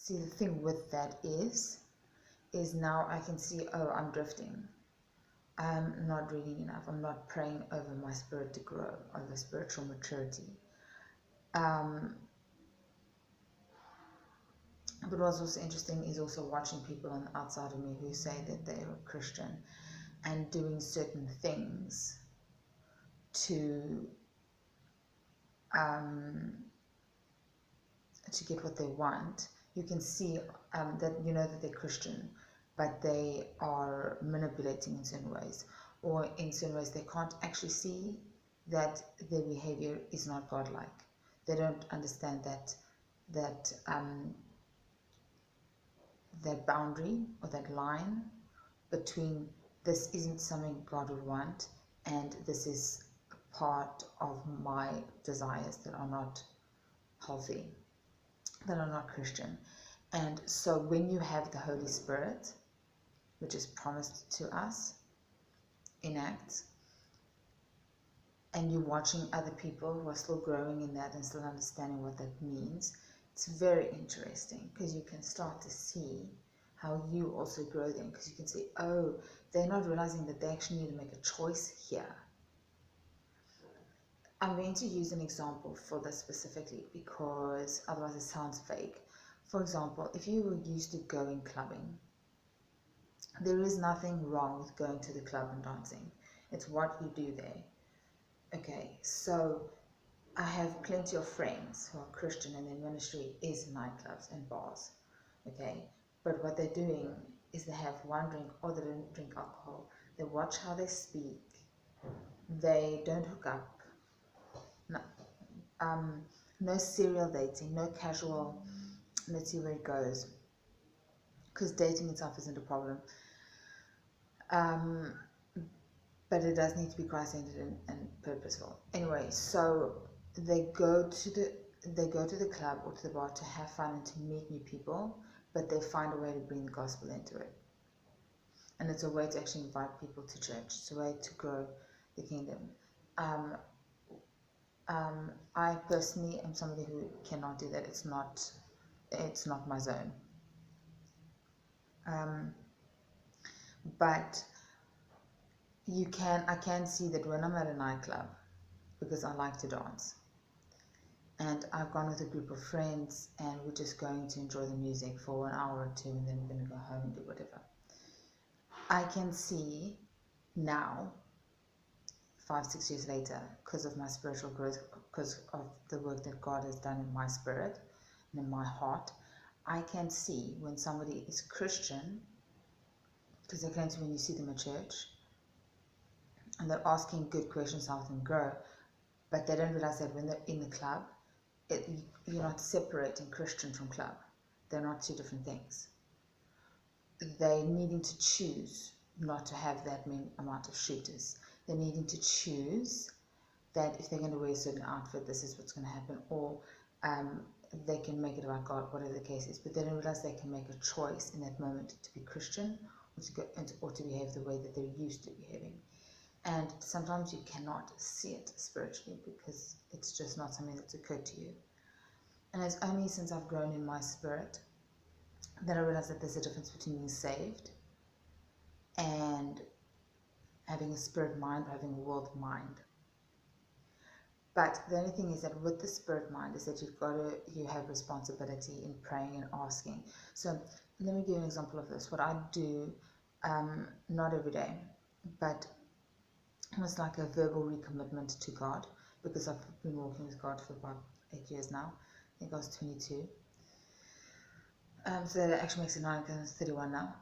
See, the thing with that is now I can see, oh, I'm drifting. I'm not reading enough. I'm not praying over my spirit to grow, over spiritual maturity. But what's also interesting is also watching people on the outside of me who say that they're a Christian and doing certain things to get what they want. You can see that you know that they're Christian, but they are manipulating in certain ways, or in certain ways they can't actually see that their behavior is not godlike. They don't understand that boundary or that line between this isn't something God would want and this is a part of my desires that are not healthy, that are not Christian. And so when you have the Holy Spirit, which is promised to us in Acts, and you're watching other people who are still growing in that and still understanding what that means, it's very interesting because you can start to see how you also grow then, because you can see, oh, they're not realizing that they actually need to make a choice here. I'm going to use an example for this specifically because otherwise it sounds fake. For example, if you were used to going clubbing, there is nothing wrong with going to the club and dancing. It's what you do there. Okay, so I have plenty of friends who are Christian and their ministry is nightclubs and bars. Okay, but what they're doing is they have one drink or they don't drink alcohol. They watch how they speak. They don't hook up. No serial dating, no casual, let's see where it goes. Because dating itself isn't a problem. But it does need to be Christ-centered and purposeful. Anyway, so they go to the club or to the bar to have fun and to meet new people, but they find a way to bring the gospel into it. And it's a way to actually invite people to church. It's a way to grow the kingdom. I personally am somebody who cannot do that. It's not my zone. But I can see that when I'm at a nightclub, because I like to dance, and I've gone with a group of friends and we're just going to enjoy the music for an hour or two and then we're going to go home and do whatever. I can see now, 5-6 years later, because of my spiritual growth, because of the work that God has done in my spirit and in my heart, I can see when somebody is Christian, because they claim to me when you see them at church, and they're asking good questions to help them grow, but they don't realize that when they're in the club, you're not separating Christian from club. They're not two different things. They're needing to choose not to have that many amount of shooters. They're needing to choose that if they're going to wear a certain outfit, this is what's going to happen, or they can make it about God, whatever the case is, but they don't realize they can make a choice in that moment to be Christian or to behave the way that they're used to behaving. And sometimes you cannot see it spiritually because it's just not something that's occurred to you. And it's only since I've grown in my spirit that I realized that there's a difference between being saved and having a spirit mind or having a world mind. But the only thing is that with the spirit mind is that you have responsibility in praying and asking. So let me give you an example of this. What I do, not every day, but almost like a verbal recommitment to God, because I've been walking with God for about 8 years now. I think I was 22. So that actually makes it 9 because I'm 31 now.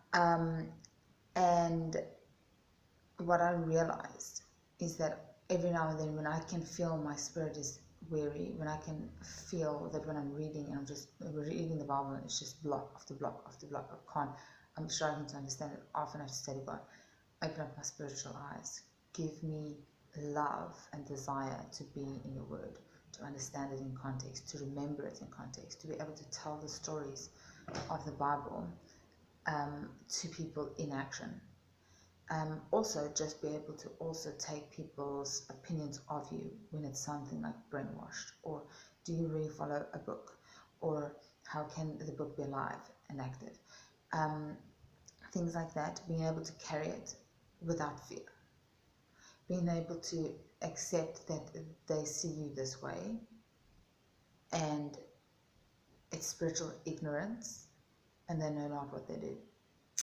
And what I realized is that every now and then when I can feel my spirit is weary, when I can feel that when I'm reading and I'm just reading the Bible and it's just block after block after block, I'm struggling to understand it. I often have to say to God, open up my spiritual eyes. Give me love and desire to be in your word, to understand it in context, to remember it in context, to be able to tell the stories of the Bible to people in action. Also, just be able to also take people's opinions of you when it's something like brainwashed, or do you really follow a book, or How can the book be alive and active? Things like that, being able to carry it without fear, being able to accept that they see you this way and it's spiritual ignorance and they know not what they do.